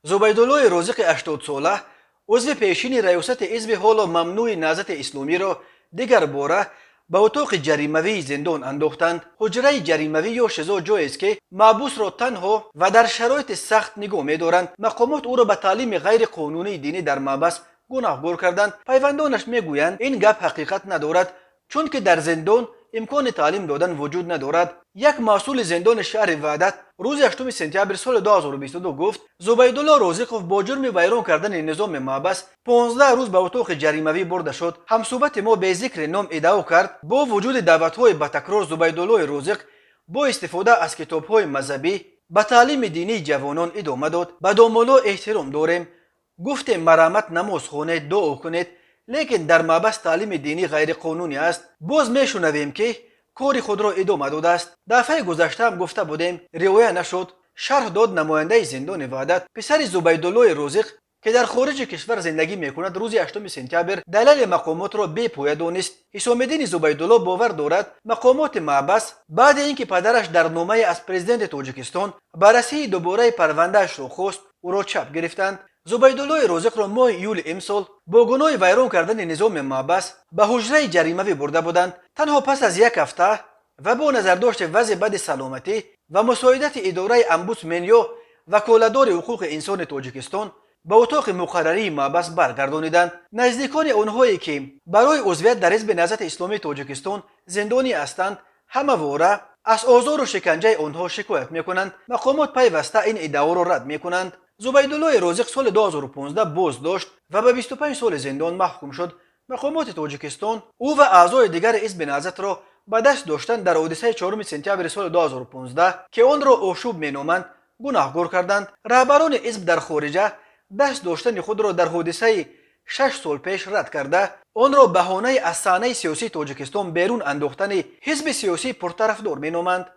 زبیدالله رازق 80 ساله عضو پیشین ریاست حزب حال و ممنوع نهضت اسلامی را دیگر باره به اتاق جریموی زندان انداختند. حجره جریموی یا شذا جایی است که محبوس را تنها و در شرایط سخت نگاه می‌دارند. مقامات او را به تعلیم غیر قانونی دینی در محبس گناهگار کردند. پیوندانش میگویند این گپ حقیقت ندارد، چون که در زندان امکان تعلیم دادن وجود ندارد. یک مسئول زندان شهر وحدت روز 8 سپتامبر سال 2022 گفت زبیدالله رازقوف با جرم ویران کردن نظام محبس 15 روز به اتاق جریموی برده شد. همصحبت ما به ذکر نام ادعا کرد با وجود دعوت‌های به تکرار زبیدالله رازق با استفاده از کتاب‌های مذهبی به تعلیم دینی جوانان ادامه داد. به دامولا احترام داریم، گفتیم مرحمت نماز خوانید، دعا کنید، لیکن در محبس تعلیم دینی غیر قانونی است. باز میشنویم که کار خود را ادامه داده است. دفعه گذشته هم گفته بودیم، روایت نشد. شرح داد نماینده زندان وحدت پسر زبیدالله رازق که در خارج کشور زندگی میکند روز 8 سپتامبر دلیل مقامات را بی‌پایه دانست. حسام الدین زبیدالله باور دارد مقامات محبس بعد اینکه پدرش در نامه از پرزیدنت تاجیکستان بررسی دوباره پروندهش را خواست، او را چپ گرفتند. زبیدالله رازق را ماه ایول امسال با گناه ویران کردن نظام محبس به حجره جریموی برده بودند. تنها پس از یک هفته و با نظرداشت وضع بد سلامتی و مساعدت اداره امبودسمن یا وکالتدار حقوق انسان تاجیکستان به اتاق مقرری محبس برگردانیدند. نزدیکان آنهایی که برای عضویت در حزب نهضت اسلامی تاجیکستان زندانی هستند همواره از آزار و شکنجه آنها شکایت میکنند. مقامات پیوسته این ادعا را رد میکنند. زبیدالله رازق سال 2015 بازداشت و به 25 سال زندان محکوم شد. مقامات تاجیکستان او و اعضای دیگر حزب نهضت را به دست داشتن در حادثه 4 سپتامبر سال 2015 که آن را آشوب مینامند گناهگار کردند. رهبران حزب در خارجه دست داشتن خود را در حادثه 6 سال پیش رد کرده آن را بهانه از صحنه سیاسی تاجیکستان بیرون انداختن حزب سیاسی پرطرفدار مینامند.